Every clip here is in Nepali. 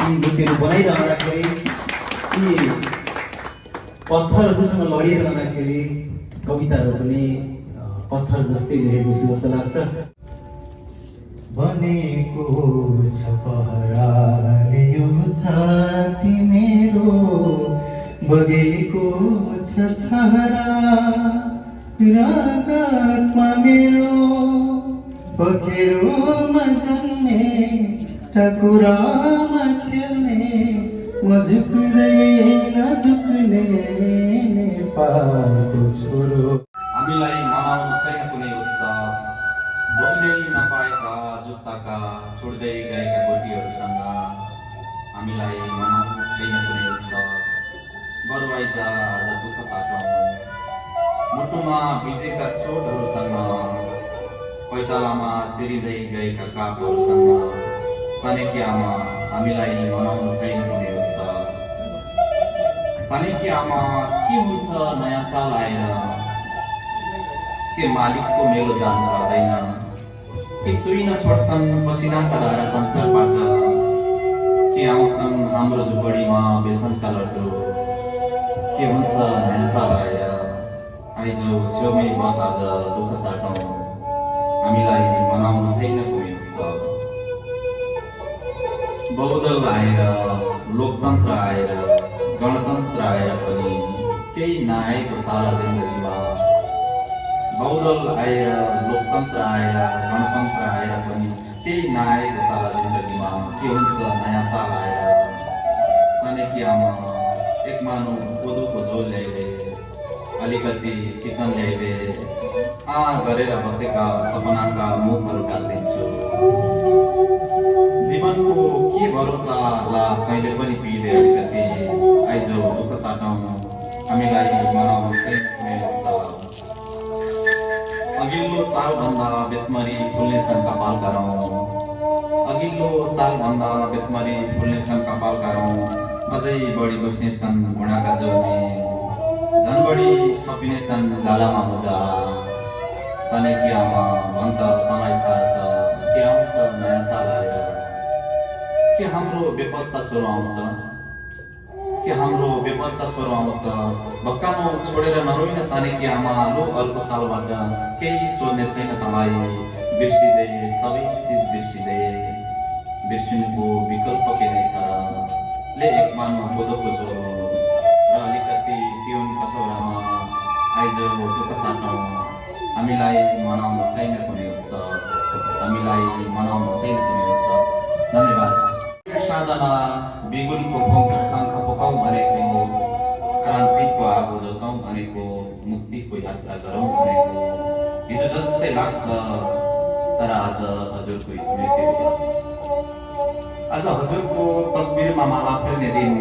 यी मूर्तिहरू बनाइरहँदाखेरि यी पत्थरहरूसँग लडिरहँदाखेरि कविताहरू पनि पत्थर जस्तै लेखेको छु जस्तो लाग्छ। बनेको छ पहराले यो छाती मेरो, बगेको छ छहरा रगतमा मेरो, पखेरोमा जन्मे ठकुरामा खेल्ने, म झुक्दै नझुक्ने नेपालको छोरो। हामीलाई मनाउनु छैन कुनै उत्सव, बोक्नै नपाएका जुत्ताका छोड्दै गएका गोटीहरूसँग। हामीलाई मनाउनु छैन कुनै उत्सव, बरु आइज आज दुःख साटौँ मुटुमा भिजेका चोटहरूसँग, पैतालामा चिरिँदै गएका कापहरूसँग। सानेकियामा हामीलाई मनाउनु छैन कुनै उत्सव। सानेकियामा के हुन्छ नयाँ साल आएर, के मालिकको मेलो जान पर्दैन, के चुइन छोड्छन् पसिनाका धारा संसारबाट, के आउँछन् हाम्रो झुपडीमा बेसनका लड्डु। के हुन्छ नयाँ साल आएर, आइजो छेउमै बस आज दुःख साटौँ, हामीलाई मनाउनु छैन कुनै उत्सव। बहुदल आएर, लोकतन्त्र आएर, गणतन्त्र आएर पनि केही नआएको सारा जिन्दगीमा। बहुदल आएर, लोकतन्त्र आएर, गणतन्त्र आएर पनि केही नआएको सारा जिन्दगीमा। के हुन्छ नयाँ साल आएर, सानेकियामा एक मानु कोदोको झोल ल्याइदे, अलिकति चिकन ल्याइदे, गरेर बसेका सपनाका मुखहरू टाल्दिन्छु। जीवनको के भरोसा ला कहिले पनि पिइदे अलिकति, आइजो दुःख साटौँ, हामीलाई मनाउनु छैन कुनै उत्सव। अघिल्लो सालभन्दा बेसमरी फुल्ने छन् कपालका रौँ, अघिल्लो सालभन्दा बेसमरी फुल्ने छन् कपालका रौँ, अझै बढी दुख्ने छन् घुँडाका जोड्ने, झन् बढी थपिने छन् गालामा मोजा। सानेकियामा भन्छ तँलाई थाहा छ, के आउँछ नयाँ साल आएर, के हाम्रो बेपत्ता छोरो आउँछ, के हाम्रो बेपत्ता छोरो आउँछ। भक्कानो छोडेर नरोइन सानेकियामा, लो अर्को सालबाट केही सोध्ने छैन तँलाई। बिर्सिँदै सबै चिज बिर्सिँदै, बिर्सिनुको विकल्प के नै छ, ले एक मानमा कोदोको झोल र अलिकति पिउन कचौरामा। आइज दुःख साटौँ, हामीलाई मनाउनु छैन कुनै उत्सव, हामीलाई मनाउनु छैन कुनै उत्सव। धन्यवाद। साधना बिगुलको शङ्ख पोकाउँ भनेको, क्रान्तिको आगो जोसौँ भनेको, मुक्तिको यात्रा गरौँ भनेको। हिजो जस्तै लाग्छ तर आज हजुरको स्मृति दिवस, आज हजुरको तस्बिरमा माला फेर्ने दिन,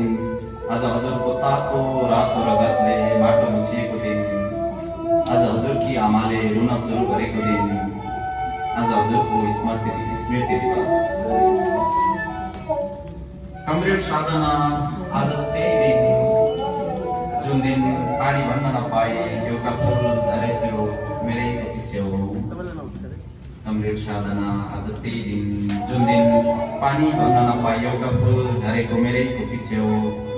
आज हजुरको तातो रातो रगतले माटो मुछिएको दिन, आज हजुरकी आमाले रुन सुरु गरेको दिन, आज हजुरको स्मृति दिवस। कमरेड साधना आज त्यही दिन, जुन दिन पानी भन्न नपाए एउटा फुल झरेथ्यो मेरै छेउ। कमरेड साधना आज त्यही दिन, जुन दिन पानी भन्न नपाए एउटा फुल झरेको मेरै छेउ।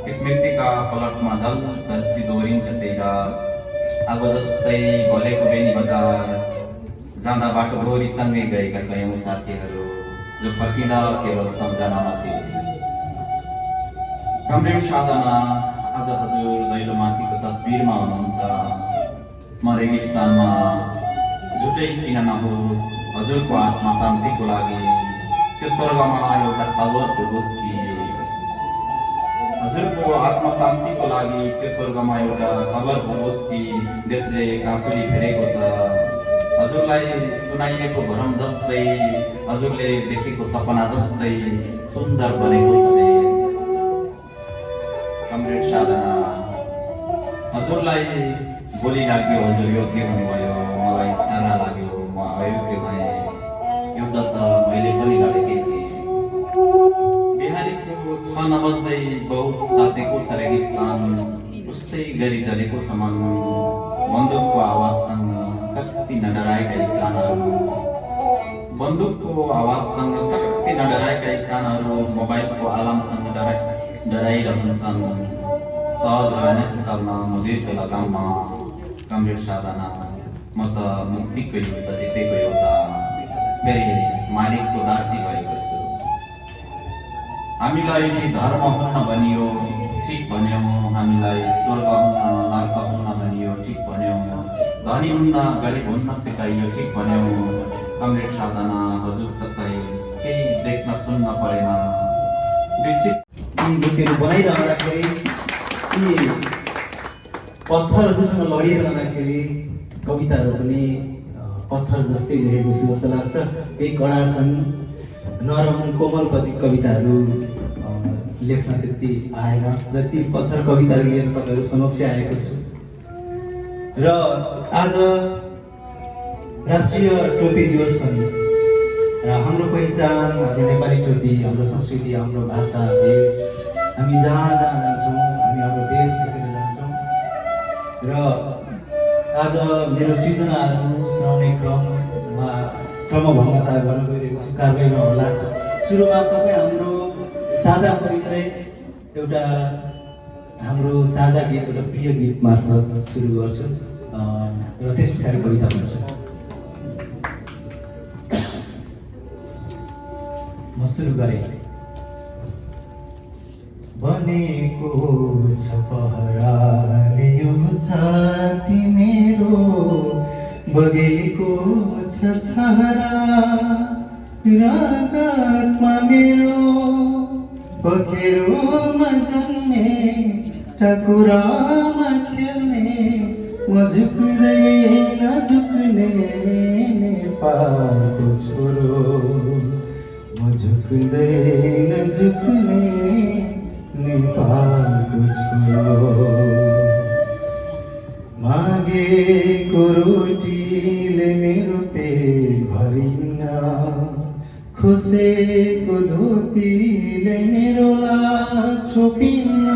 स्मृतिका पलटमा झल्कती दोहोरिन्छ त्यही रात, आगो जस्तै भोलेको बेनी बजार, जाँदा बाटोभरि सँगै गएका कयौँ साथीहरू, जो फर्किँदा केवल सम्झनामा थिए। कमरेड साधना आज हजुर दैलोमाथिको तस्बिरमा हुनुहुन्छ। म रेगिस्तानमा झुटै किन नहोस्, हजुरको आत्मा शान्तिको लागि त्यो स्वर्गमा एउटा खबर होस् कि, हजुरको आत्मा शान्तिको लागि त्यो स्वर्गमा एउटा खबर होस् कि। देशले काँसुरी फेरेको छ, हजुरलाई सुनाइएको भरम जस्तै, हजुरले देखेको सपना जस्तै सुन्दर बनेको छ देश। कमरेड साधना हजुरलाई गोली लाग्यो, हजुर योग्य हुनुभयो, मलाई सारा लाग्यो, म अयोग्य भएँ। युद्ध त मैले पनि लडेकै थिएँ। बिहारीको 6 नबज्दै बहुत तातेको छ रेगिस्तान, उस्तै गरी जलेको छ मन, बन्दुकको आवाजसँग कति नडराएका कानहरू, बन्दुकको आवाजसँग कति ती नडराएका कानहरू मोबाइलको आलामसँग डराइरहन्छन्। सहज अवेरनेस गर्न मुदिरको लगाममा कमरेड साधना म त मुक्तिको युद्ध जितेको एउटा फेरि मालिकको दासी भएको छु। हामीलाई धर्म हुन्न भनियो ठिक भन्यौ, हामीलाई स्वर्ग हुन्न नर्क हुन्न भनियो ठिक भन्यौ, धनी हुन्न गरिब हुन्न सिकाइयो ठिक भन्यौ। कमरेड साधना हजुर कसै केही देख्न सुन्न परेन। विकसित यी मूर्तिहरू बनाइरहँदाखेरि यी पत्थरहरूसँग लडिरहँदाखेरि कविताहरू पनि पत्थर जस्तै लेखेको छु जस्तो लाग्छ। केही कडा छन्, नरम कोमल कविताहरू लेख्न त्यति आएन र ती पत्थर कविताहरू लिएर तपाईँहरू समक्ष आएको छु। र आज राष्ट्रिय टोपी दिवस पनि हाम्रो पहिचान, हाम्रो नेपाली टोपी, हाम्रो संस्कृति, हाम्रो भाषा, देश, हामी जहाँ जहाँ जान्छौँ हामी हाम्रो देश बितेर जान्छौँ। र आज मेरो सृजनाहरू सुनाउने क्रमभङ्गता गर्न गइरहेको छु, कारबाहीमा होला। सुरुमा तपाईँ हाम्रो साझा परिचय एउटा हाम्रो साझा गीत, एउटा प्रिय गीत मार्फत सुरु गर्छु र त्यस पछाडि कविता भन्छु। म सुरु गरेँ। बनेको छ पहराले यो छाती मेरो, बगेको छ छहरा रागतमा मेरो, पखेरोमा जन्मे ठकुरामा खेल्ने, म झुक्दै नझुक्ने नेपालको छोरो, म झुक्दै नझुक्ने नेपालको छोरो। मागेको रोटीले मेरो पेट भरिन्न, खोसेको धोतीले मेरो लाज छोपिन्न,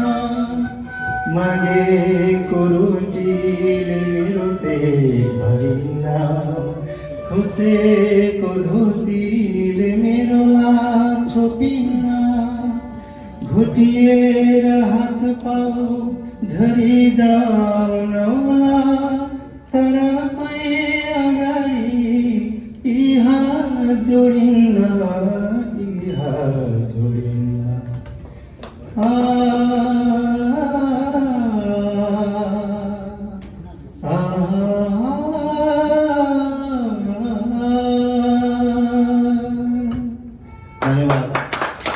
मागेको रोटीले मेरो पेट भरिन्न, खोसेको धोतीले मेरो लाज छोपिन्न, घुटिएर हात पाउ झरी जाउन होला, तर अगाडि यहाँ जोडिन्न, यहाँ जोडिन्न। धन्यवाद।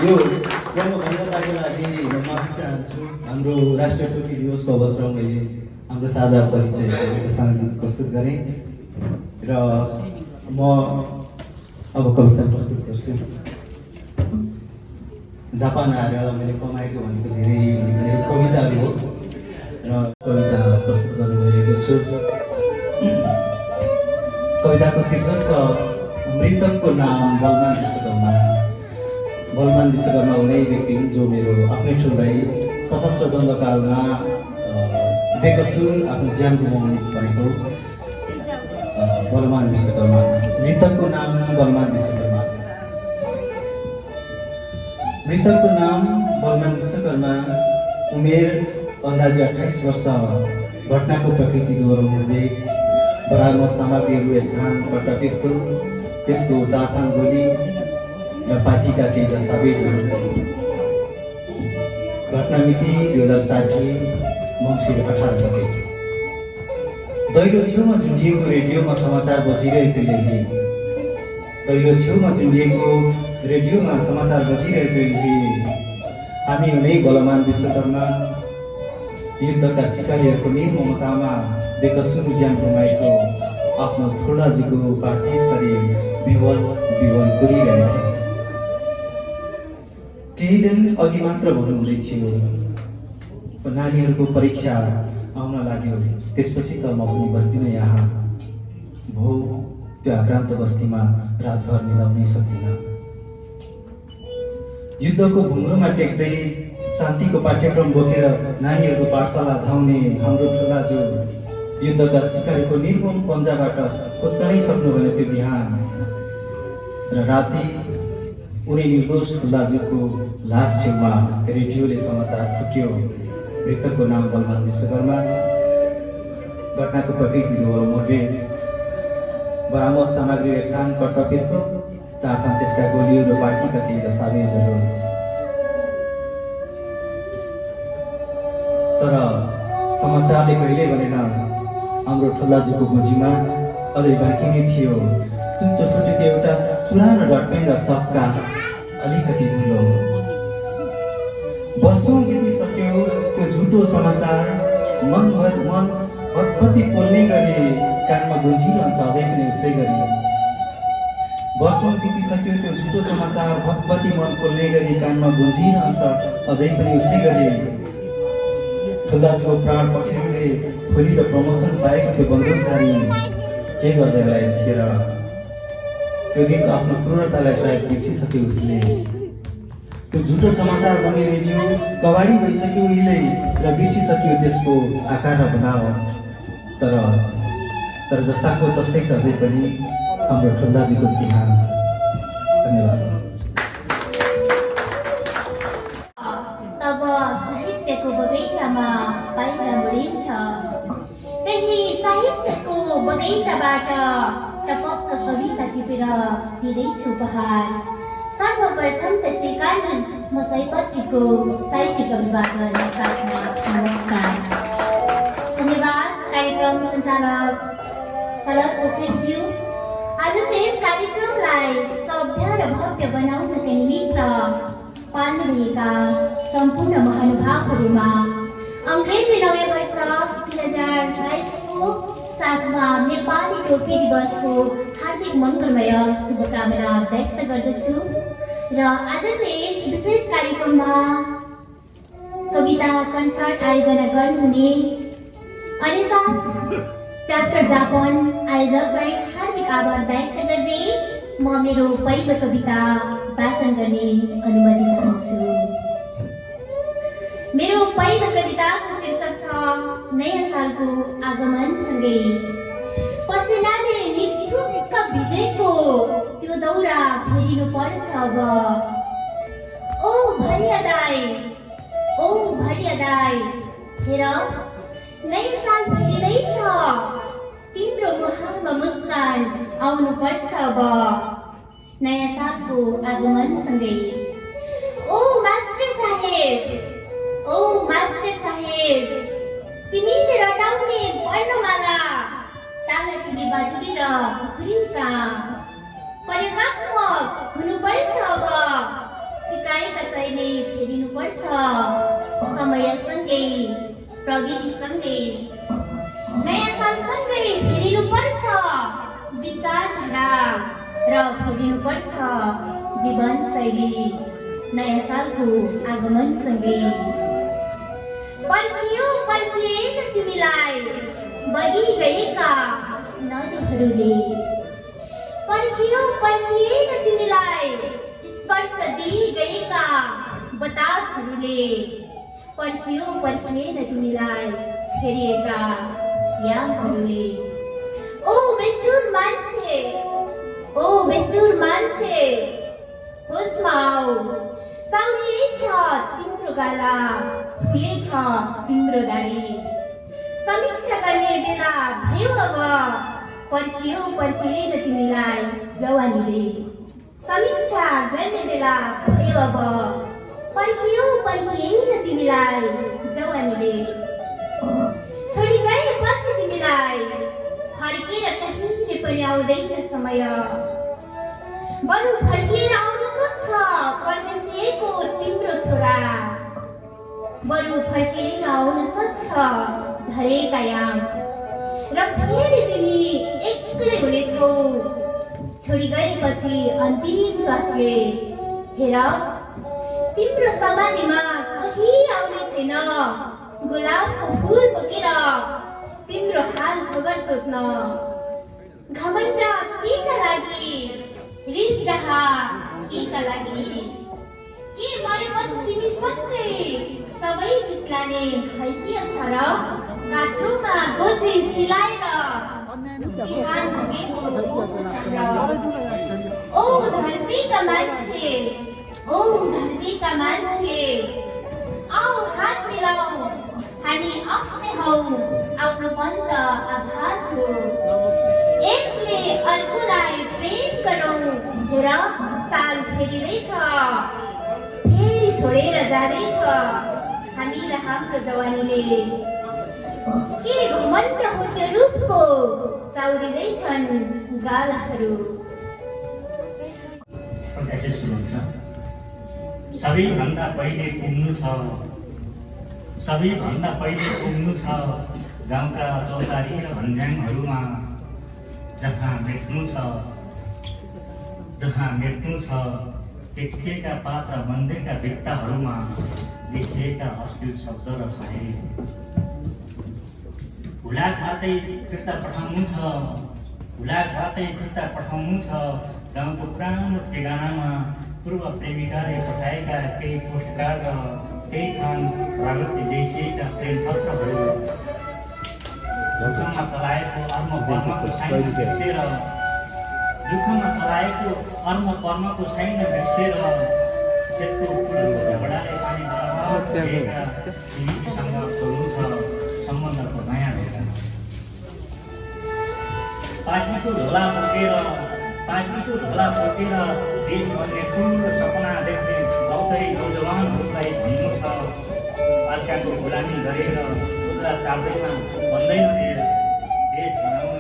यो क्रमभङ्गताको लागि म माफी चाहन्छु। हाम्रो राष्ट्रिय टोपी दिवसको अवसरमा मैले हाम्रो साझा परिचय एउटा सानो गीत प्रस्तुत गरेँ र म अब कविता प्रस्तुत गर्छु। जापान आएर मैले कमाएको भनेको धेरै कविताहरू हो र कविता प्रस्तुत गर्न गएको छु। कविताको शीर्षक छ मृतकको नाम बलमान विश्वकर्मा। बलमान विश्वकर्मा हुने व्यक्ति हुन् जो मेरो आफ्नै ठुल्दाई सशस्त्र द्वन्द्वकालमा बेकसुर आफ्नो ज्यान गुमाउनु परेको बलमान विश्वकर्मा। मृतकको नाम बलमान विश्वकर्मा। मृतकको नाम बलमान विश्वकर्मा। उमेर अन्दाजी 28 वर्ष। घटनाको प्रकृति दोहोऱ्याउँदै बरामद सामग्रीहरू एकझान पटक त्यसको 4 थान गोली र पार्टीका केही दस्तावेजहरू। घटना मिति 2060 मङ्सिर 18 गते। दैलो छेउमा झुन्डिएको रेडियोमा समाचार बजिरहेको लेखेँ। दैलो छेउमा झुन्डिएको रेडियोमा समाचार बजिरहेको लेखेँ। हामी हुने बलमान विश्वकर्मा युद्धका सिपाहीहरूको निर्ममतामा बेकसुर ज्यान गुमाएको आफ्नो ठुलाजीको पार्थिव शरीर विवल गरिरहेको। केही दिन अघि मात्र भन्नुहुँदै थियो नानीहरूको परीक्षा आउन लाग्यो, त्यसपछि त म पनि बस्दिनँ यहाँ। भो त्यो आक्रान्त बस्तीमा रातभर मिलाउनै सक्दिनँ। युद्धको भुङ्ग्रोमा टेक्दै शान्तिको पाठ्यक्रम बोकेर नानीहरूको पाठशाला धाउने हाम्रो ठुलाजु युद्धका सिपाहीको निर्मम पन्जाबाट खुत्नै सक्नु भने त्यो बिहान र राति उनी निर्दोष खुल्लाजुको लास छेउमा रेडियोले समाचार फुक्यो। मृतकको नाम बलमान विश्वकर्मा। घटनाको प्रकृति मोडे बरामद सामग्री रेखान कर्तव्यस्तो चाहन त्यसका गोलियो र पार्टीका केही दस्तावेजहरू। तर समाचारले कहिल्यै भनेन हाम्रो ठुल्लाजुको गोजीमा अझै बाँकी नै थियो। चुच्चो फुटेको एउटा पुरानो डटपेन र चक्का अलिकति ठुलो। वर्षौँ बितिसक्यो त्यो झुटो समाचार मन भत्पत्ती पोल्ने गरी कानमा गुन्जिरहन्छ अझै पनि उसै गरी। वर्षौँ बितिसक्यो त्यो झुटो समाचार भत्पत्ती मन पोल्ने गरी कानमा गुन्जिरहन्छ अझै पनि उसै गरी। ठुल्लाजुको प्राण पखेरुले खोली र प्रमोसन पाएको त्यो बन्दुकधारी के गर्दैलाई थिएर त्यो दिनको आफ्नो क्रूरतालाई सायद बिर्सिसक्यो उसले। त्यो झुटो समाचार बन्ने रेडियो कबाडी भइसक्यो उहिले र बिर्सिसक्यो त्यसको आकार र बनावट। तर जस्ताको तस्तै छ अझै पनि हाम्रो ठुल्लाजुको चिहान। धन्यवाद। तब साहित्यको बगैँचामा पाइला बढिन्छ। त्यही साहित्यको बगैँचाबाट टपक्क कविता टिपेर दिँदैछु उपहार। सर्वप्रथम त श्री कार्नुज मसाइपत्रीको साहित्यिक अभिवादन साथमा नमस्कार। धन्यवाद कार्यक्रम सञ्चालक शरद पोखरेलज्यू। आजको यस कार्यक्रमलाई सभ्य र भव्य बनाउनका निमित्त पाल्नुभएका सम्पूर्ण महानुभावहरूमा अङ्ग्रेजी नयाँ वर्ष 2022को साथमा नेपाली टोपी दिवसको हार्दिक मङ्गलमय शुभकामना व्यक्त गर्दछु। र आजको यस विशेष कार्यक्रममा कविता कन्सर्ट आयोजना गर्नुहुने अनिसास च्याप्टर जापान आयोजकलाई हार्दिक आभार व्यक्त गर्दै म मेरो पहिलो कविता वाचन गर्ने अनुमति चाहन्छु। मेरो पहिलो कविताको शीर्षक छ नयाँ सालको आगमनसँगै। पसिनाले निथुक्क भिजेको त्यो दौरा फेरिनु पर्छ अब। ओ भरिया दाई हेर नयाँ साल फेरिँदैछ। तिम्रो मुहारमा मुस्कान आउनु पर्छ अब नयाँ सालको आगमनसँगै। ओ मास्टर साहेब तिमीले रटाउने वर्णमाला तालाटुली बाटुली र खुकुरीका प्रयोगात्मक हुनुपर्छ अब। सिकाएका शैली फेरिनुपर्छ समयसँगै प्रविधिसँगै। नयाँ सालसँगै फेरिनुपर्छ विचारधारा र फेरिनुपर्छ जीवनशैली नयाँ सालको आगमनसँगै। पर्खिएन तिमीलाई बगी गएका नदीहरूले। पर्खिएन तिमीलाई स्पर्श दिई गएका बतासहरूले। पर्खिएन तिमीलाई फेरिएका यामहरूले। ओ बेसुर मान्छे होसमा आऊ। चाउरिएछ तिम्रो गाला फुलेछ तिम्रो दारी। समीक्षा गर्ने बेला भयो अब। पर्खिएन तिमीलाई जवानीले। समीक्षा गर्ने बेला भयो अब। पर्खिएन तिमीलाई जवानीले। छोडी गएपछि तिमीलाई फर्केर कहिले पनि आउँदैन समय। बरु फर्केर आउन सक्छ परमेश्वरको तिम्रो छोरा। बरु फर्केर आउन सक्छ झरेका याम। र फेरि तिमी एक्लै हुनेछौ छोडी गएपछि अन्तिम श्वासले। हेर तिम्रो समाधिमा कहीँ आउने छैन गुलाबको फुल बोकेर तिम्रो हाल खबर सोध्न। घमण्ड केका लागि रिसडाहा केका लागि। के मरेपछि तिमी सँगै सबै चित्लाने हैसियत छ र। काठोमा गोजी सिलाएर ओ धरतीका मान्छे, ओ धरतीका मान्छे, आओ हात मिलाऊ, हामी आफ्नै हौ, आफ्नोपन त आभास हो। एकले अर्कोलाई प्रेम गरौँ, हेर साल फेरिँदैछ, फेरि छोडेर जाँदैछ हामीलाई हाम्रो जवानीले। के घमण्ड हो त्यो रूपको, चाउरिँदैछन् गालाहरू। सबैभन्दा पहिले पुग्नु छ, सबैभन्दा पहिले पुग्नु छ गाउँका चौतारी र भन्ज्याङहरूमा, जहाँ मेट्नु छ, जहाँ मेट्नु छ टेकिएका पात र मन्दिरका भित्ताहरूमा लेखिएका अश्लील शब्द र सायरी। हुलाकबाटै फिर्ता पठाउनु छ, हुलाकबाटै फिर्ता पठाउनु छ गाउँको पुरानो ठेगानामा पूर्व प्रेमिकाले पठाएका केही पोस्टकार्ड र केही खान रगतले लेखिएका प्रेम पत्रहरू। दुःखमा चलाएको अर्म साइन बिर्सेर, दुःखमा चलाएको कर्मको साइन बिर्सेर त्यस्तो झगडाले पानी तिमीसँग खोल्नु छ सम्बन्धको नयाँ ढोका। पार्टीको ढोला बोकेर, पार्टीको ढोला बोकेर देश भन्ने ठुलो सपना देख्ने गाउँकै नौजवानहरूलाई भन्नु छ, अर्काको गुलामी गरेर खुद्रा चाल्दैमा भन्दैन देश बनाउन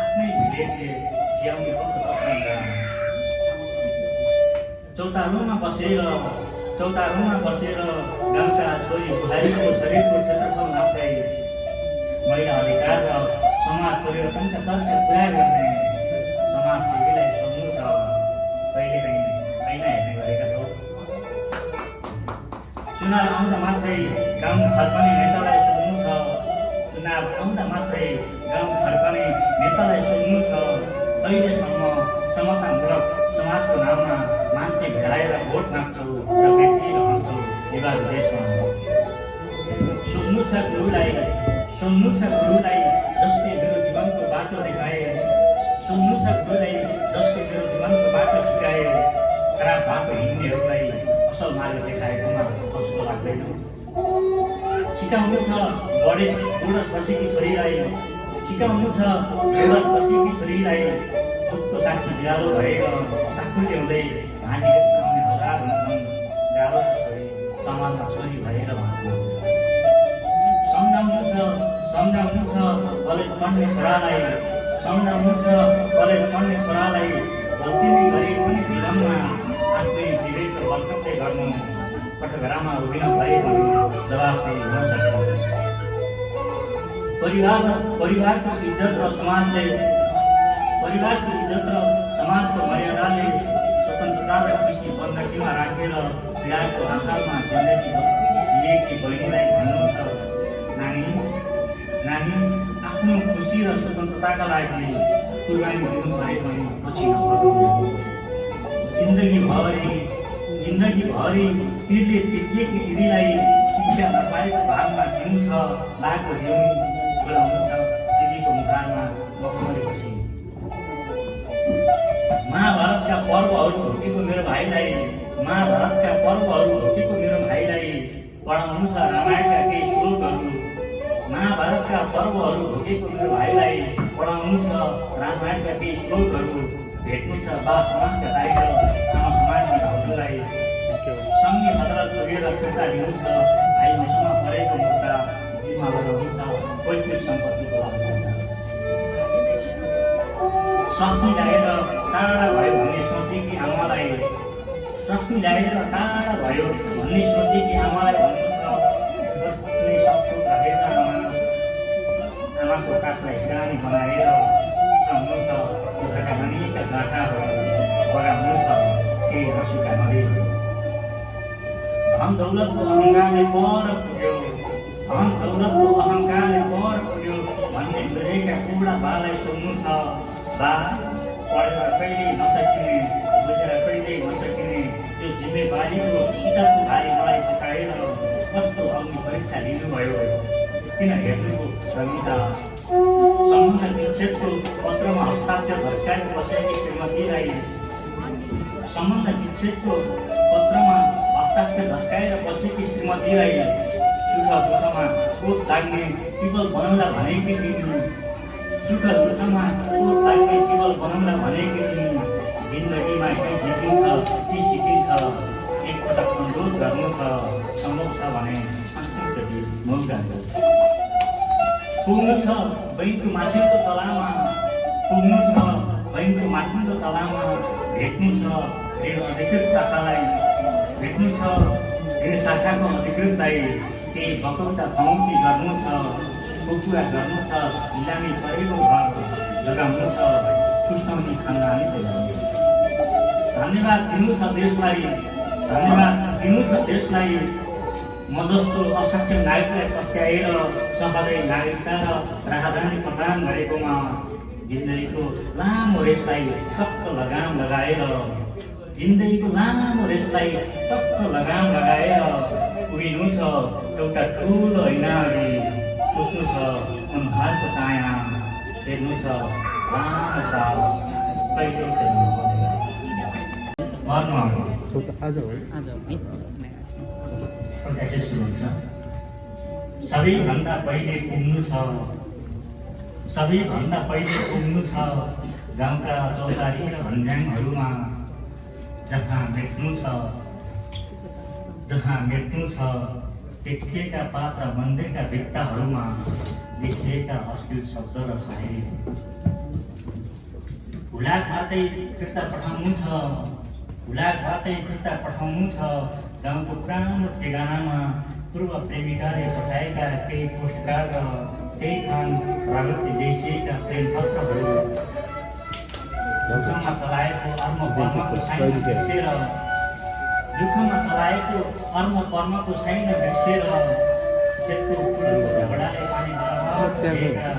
आफ्नै भिलेजले जियाउने कस्तो सपना। चौतारोमा बसेर गाउँका छोरी बुहारीको शरीरको क्षेत्रफल नाप्दै महिला अधिकार र समाज परिवर्तनका तर्क पुरा गर्ने समाजसेवीलाई सोध्नु छ, कहिलेकाहीँ ऐना हेर्ने गरेका छौ। चुनाव आउँदा मात्रै गाउँ फर्कने नेतालाई सोध्नु छ, चुनाव आउँदा मात्रै गाउँ फर्कने नेतालाई सोध्नु छ, अहिलेसम्म समतामूलक समाजको नाममा मान्छे भेलाएर भोट माग्छौ र बेचिरहन्छौ विवाद देशमा। सोध्नु छ गुरुलाई जसले मेरो जीवनको बाटो देखाए, सोध्नु छ गुरुलाई जसले मेरो जीवनको बाटो सिकाए, खराब बाटो हिँड्नेहरूलाई असल मार्ग देखाएकोमा कस्तो लाग्दैन। सिकाउनु छ बुढस बसेकी छोरीलाई, सिकाउनु छ बुढस बसेकी छोरीलाई, खुदको साक्षी बिरालो भएर साखु ल्याउँदै भानी आउने हजार हुन्छन्, गाह्रो छ छोरी समाजमा छोरी भएर भाँच्न। सम्झाउनु छ कलेज पढ्ने छोरालाई, सम्झाउनु छ कलेज पढ्ने छोरालाई, गल्ती नै गरे पनि विलम्बमा आफ्नै विवेक बलकतले गर्नु, कठघरामा उभिन भए भने जवाफ चाहिँ हुन सक्छ। परिवारको इज्जत र समाजको मर्यादाले स्वतन्त्रता र कृषि बन्दकीमा राखेर पीडाको आधारमा जिन्दगी जिएकी बहिनीलाई भन्नु छ, नानी आफ्नो खुसी र स्वतन्त्रताका लागि कुर्बानी दिनु परे पनि पछि नपर्नु। जिन्दगीभरि पीरले तिर्जिएकी दिदीलाई शिक्षा नपाएको भागमा दिनु छ, लागको जिउनी बोलाउनु छ दिदीको मुखारमा मखमलेपछि। महाभारतका पर्वहरू भोकेको मेरो भाइलाई, महाभारतका पर्वहरू भोकेको मेरो भाइलाई पढाउनु छ रामायणका केही श्लोकहरू। महाभारतका पर्वहरू भोकेको मेरो भाइलाई पढाउनु छ रामायणका केही श्लोकहरू। भेट्नु छ बा समाजका दाइ र आमा समाजका भाउजूलाई, सँगै हजरत पुगेर फिर्ता दिनु छ भाइ मसँग परेको मुद्दा जिम्मा लगाउनु छ पैतृक सम्पत्तिको लागि। स्वास्नी ल्याएर टाढा भयो भन्ने सोचेकी आमालाई, स्वास्नी ल्याएर टाढा भयो भन्ने सोचेकी आमालाई भन्नु छ, बस्ने सक्छु रहेर आमाको काखलाई सिरानी बनाएर हुनु छ दुःखका ननिका गाँठाहरू बगाउनु छ केही हाँसुका नदीहरू। धन दौलतको अहङ्कारले पर पुग्यो, धन दौलतको अहङ्कारले पर पुग्यो भन्ने बुझेका बुढा बालाई सोध्नु छ, बा पढेर कहिल्यै नसकिने बुझेर कहिल्यै नसकिने त्यो जिम्मेवारीको किताबको भारी मलाई पकाएर कस्तो अग्नि परीक्षा लिनुभयो, किन हेर्नुको समिता। सम्बन्ध विच्छेदको पत्रमा हस्ताक्षर भस्काएर बसेकी श्रीमतीलाई सम्बन्ध विच्छेदको पत्रमा हस्ताक्षर धस्काएर बसेकी श्रीमतीलाई सुख दुःखमा कोप लाग्ने पिपल बनाउँदा भनेकी थिइन्। सुख दुःखमा कोप लाग्ने पिपल बनाउँदा भनेकी थिइन्। जिन्दगीमा के जितिन्छ के सिकिन्छ, एकपटक अनुरोध गर्नु छ, सम्भव छ भने संस्कृति मौका पुग्नु छ बैङ्कको माथिल्लो तलामा, पुग्नु छ बैङ्कको माथिल्लो तलामा, भेट्नु छ ऋण अधिकृत शाखालाई, भेट्नु छ ऋण शाखाको अधिकृतलाई, केही बकौटा पौँती गर्नु छ, कुकुवा गर्नु छ, निलामी परेको घर लगाउनु छ, खुस्टाउने खानदानी तयारी। धन्यवाद दिनु छ देशलाई, धन्यवाद दिनु छ देशलाई, म जस्तो असाक्षर नागरिकलाई पत्याएर सहजै नागरिकता र राहदानी प्रदान गरेकोमा जिन्दगीको लामो रेसलाई टक्क लगाम लगाएर, जिन्दगीको लामो रेसलाई टक्क लगाम लगाएर पुगिनु छ एउटा ठुलो ऐनाले, सोच्नु छ अनुहारको चाया, हेर्नु छ लामो सास कहिले फेर्नु पर्दैन। सबैभन्दा पहिले पुग्नु छ, सबैभन्दा पहिले पुग्नु छ गाउँका चौतारी र भन्ज्याङहरूमा, जहाँ मेट्नु छ, जहाँ मेट्नु छ टेकिएका पात र मन्दिरका भित्ताहरूमा लेखिएका अश्लील शब्द र सायरी। हुलाकबाटै फिर्ता पठाउनु छ, हुलाकबाटै फिर्ता पठाउनु छ गाउँको पुरानो ठेगानामा पूर्व प्रेमिकाले पठाएका केही पोस्टकार्ड र केही खान प्रगति देखिएका प्रेमपत्रहरू। दुःखमा चलाएको अर्म कर्मको साइन बिर्सेर, दुःखमा चलाएको अर्म कर्मको साइन बिर्सेर त्यस्तो पुरानो झगडाले पानी बराबर दिएका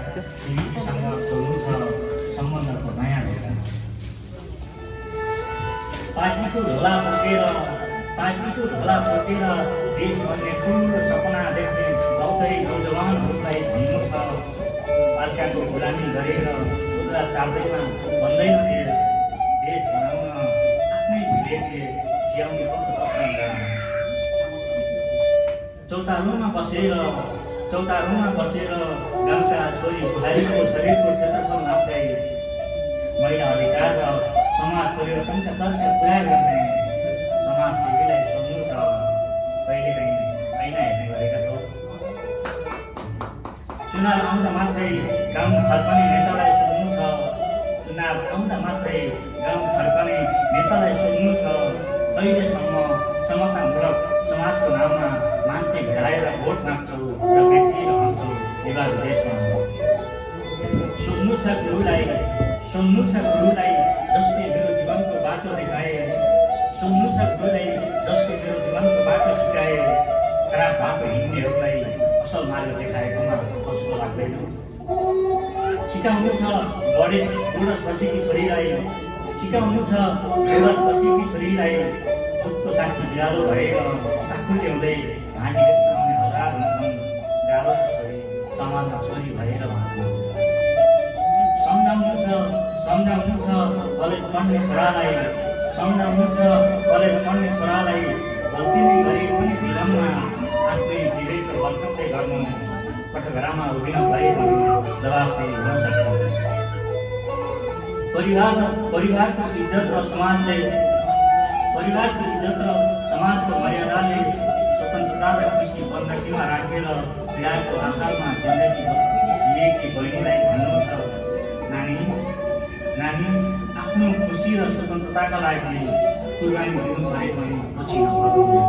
तिमीसँग खोल्नु छ सम्बन्धको नयाँ ढोका। पार्टीको ढोला बोकेर, पार्टीको ढोला बोकेर देश भन्ने ठुलो सपना देख्ने गाउँकै नौजवानहरूलाई भन्नु छ, अर्काको गुलामी गरेर खुद्रा चाल्दैमा भन्दैन देश बनाउन आफ्नै भिलेजले जियाउने पक्का। चौतारोमा बसेर, चौतारोमा बसेर गाउँका छोरी बुहारीको शरीरको क्षेत्रफल नाप्दै महिला अधिकार र समाज परिवर्तनका तर्क पुरा गर्ने समाजसेवीलाई सोध्नु छ, कहिलेकाहीँ ऐना हेर्ने गरेका छौ। चुनाव आउँदा मात्रै गाउँ फर्कने नेतालाई सोध्नु छ, चुनाव आउँदा मात्रै गाउँ फर्कने नेतालाई सोध्नु छ, कहिलेसम्म समतामूलक समाजको नाममा मान्छे भेलाएर भोट माग्छौ र बेचिरहन्छौ विवाद देशमा। सोध्नु छ गुरुलाई, सोध्नु छ गुरुलाई जसले मेरो जीवनको बाटो देखाए, सोध्नु छ गुरुलाई जसले मेरो जीवनको बाटो सिकाए, खराब बाटो हिँड्नेहरूलाई असल मार्ग देखाएकोमा कस्तो लाग्दैन। सिकाउनु छ बुढस बसेकी छोरीलाई, सिकाउनु छ बुढस बसेकी छोरीलाई, दुःखको साक्षी बिरालो भएर साखु ल्याउँदै घाँटी आउने हजार हुन्छन्, गाह्रो छ छोरी समाजमा छोरी भएर भाँच्नु। सम्झाउनु छ, सम्झाउनु छ कलेज पढ्ने छोरालाई, सम्झाउनु छ कलेज पढ्ने छोरालाई, गल्ती नै गरे पनि फिल्ममा आफ्नै विवेक बलकत्तै गर्नु, कठघरामा उभिन भए पनि जवाफ दिनु नसक्नु। परिवारको इज्जत र समाजले, परिवारको इज्जत र समाजको मर्यादाले स्वतन्त्रता र कृषि बन्दकीमा राखेर बिहारको आधारमा जिन्दगी जिएकी बहिनीलाई भन्नु छ, नानी नानी आफ्नो खुसी र स्वतन्त्रताका लागि कुर्बानी दिनु परे पनि पछि नपर्नु।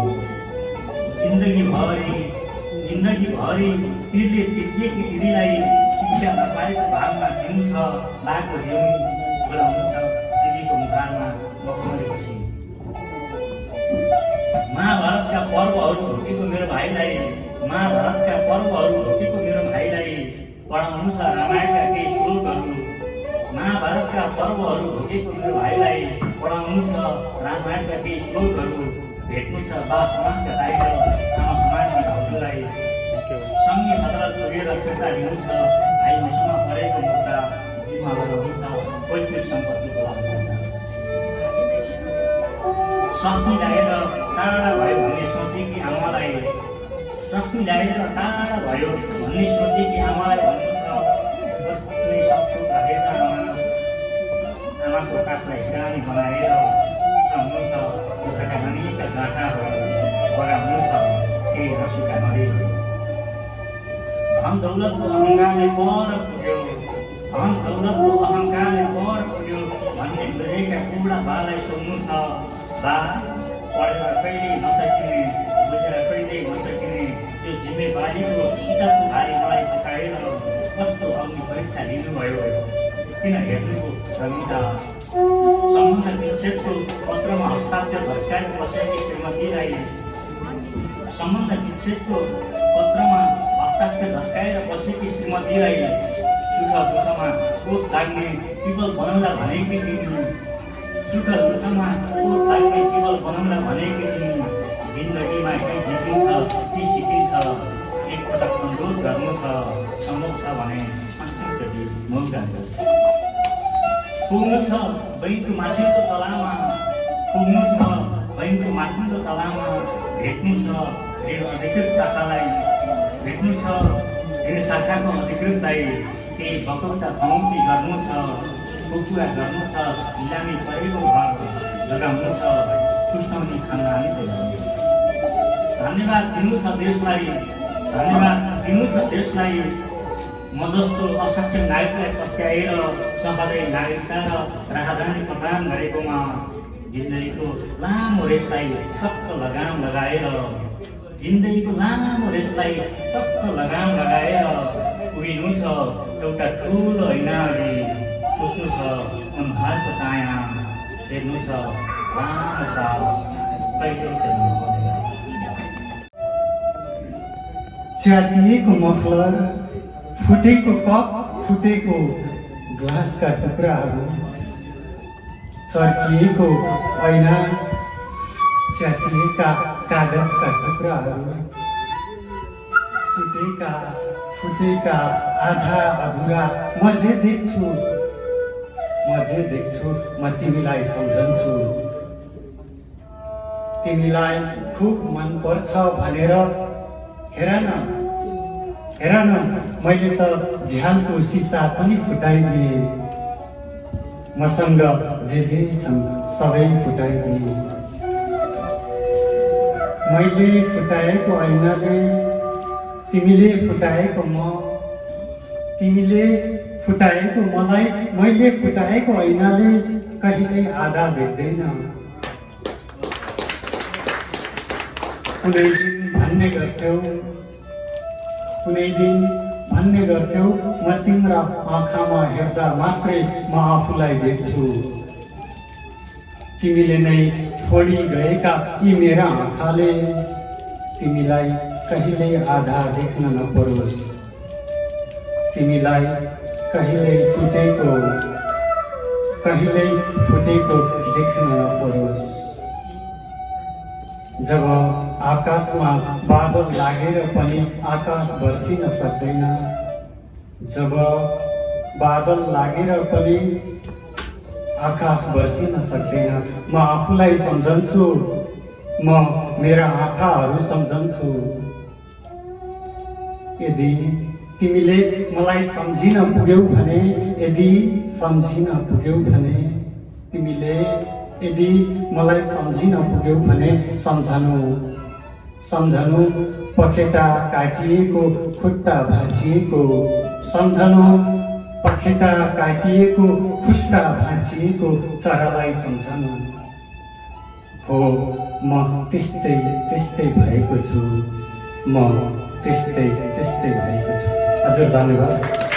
जिन्दगीभरि पीरले तिर्जिएकी दिदीलाई शिक्षा नपाएको भागमा दिनु छ, बाको जिउनी बोलाउनु छ दिदीको मुखारमा मखमरेपछि। महाभारतका पर्वहरू ढोकेको मेरो भाइलाई, महाभारतका पर्वहरू ढोकेको मेरो भाइलाई पढाउनु छ रामायणका केही श्लोकहरू। महाभारतका पर्वहरू ढोकेको मेरो भाइलाई पढाउनु छ रामायणका केही श्लोकहरू। भेट्नु छ बा समाजका दाइ र आमा समाजका भाउजूलाई। सङ्घीय अदालत पुगेर फिर्ता लिनु छ भाइ मसँग परेको मुद्दा जिम्मा लगाउनु छ पैतृक सम्पत्तिको लागि। रश्मि ल्याएर टाढा भयो भन्ने सोचेकी आमालाई भन्नु छ कुनै सपना राखेर आमाको काखलाई सिरानी बनाएर सुनाउनु छ दुःखका अनेक गाथाहरू बगाउनु छ केही हाँसुका नदीहरू धन दौलतको अहङ्कारले पर पुग्यो धन दौलतको अहङ्कारले पर पुग्यो भन्ने बुझेका कुडा बालाई सोध्नु छ बा पढेर कहिले नसकिने बुझेर कहिले नसकिने त्यो जिम्मेवारीको किताबको भारी मलाई पकाएर कस्तो अग्नि परीक्षा लिनुभयो किन हेर्नुको रमिता सम्बन्ध विच्छेदको पत्रमा हस्ताक्षर भस्काएर बसेकी श्रीमतीलाई सम्बन्ध विच्छेदको पत्रमा हस्ताक्षर भस्काएर बसेकी श्रीमतीलाई सुख दुःखमा कोप लाग्ने पिपल बनाउला भनेकी थिइन् सुख दुःखमा कोप लाग्ने पिपल बनाउला भनेकी थिइन् जिन्दगीमा के जितिन्छ के सिकिन्छ एकपटक अनुरोध गर्नु छ सम्भव छ भने अन्तिमचोटि मौका पुग्नु छ बैङ्कको माथिल्लो तलामा पुग्नु छ बैङ्कको माथिल्लो तलामा भेट्नु छ ऋण अधिकृत शाखालाई भेट्नु छ ऋण शाखाको अधिकृतलाई केही बकौटा कमौती गर्नु छ कुकुरा गर्नु छ निलामी परेको घर लगाउनु छ पुष्टाउने खानदानी बोलाउनु धन्यवाद दिनु छ देशलाई धन्यवाद दिनु छ देशलाई म जस्तो असक्षम नागरिकलाई पत्याएर सहजै नागरिकता र राहदानी प्रदान गरेकोमा जिन्दगीको लामो रेसलाई टक्क लगाम लगाएर जिन्दगीको लामो रेसलाई टक्क लगाम लगाएर उभिनु छ एउटा ठुलो ऐनाले सोच्नु छ अनुहारको चाया हेर्नु छ लामो सास कहिले फेर्नु पर्दैन च्यातिएको मफलर फुटेको कप फुटेको ग्लासका टुक्राहरू चर्किएको ऐना च्यातिएका कागजका टुक्राहरू फुटेका आधा अधुरा म जे देख्छु म तिमीलाई सम्झन्छु तिमीलाई खुब मन पर्छ भनेर हेर न मैले त झ्यालको सिसा पनि फुटाइदिएँ मसँग जे छन् सबै फुटाइदिएँ मैले फुटाएको ऐनाले तिमीले फुटाएको मलाई मैले फुटाएको ऐनाले कहिल्यै आधा भेट्दैन कुनै दिन भन्ने गर्थ्यौ म तिम्रा आँखामा हेर्दा मात्रै म आफूलाई देख्छु तिमीले नै छोडी गएका यी मेरा आँखाले तिमीलाई कहिल्यै आधा देख्न नपरोस् तिमीलाई कहिल्यै फुटेको देख्न नपरोस् जब आकाशमा बादल लागेर पनि आकाश बर्सिन सक्दैन जब बादल लागेर पनि आकाश बर्सिन सक्दैन म आफूलाई सम्झन्छु म मेरा आँखाहरू सम्झन्छु यदि तिमीले मलाई सम्झिन पुग्यौ भने सम्झनु पखेटा काटिएको खुट्टा भाँचिएको चरालाई सम्झनु हो म त्यस्तै भएको छु हजुर धन्यवाद।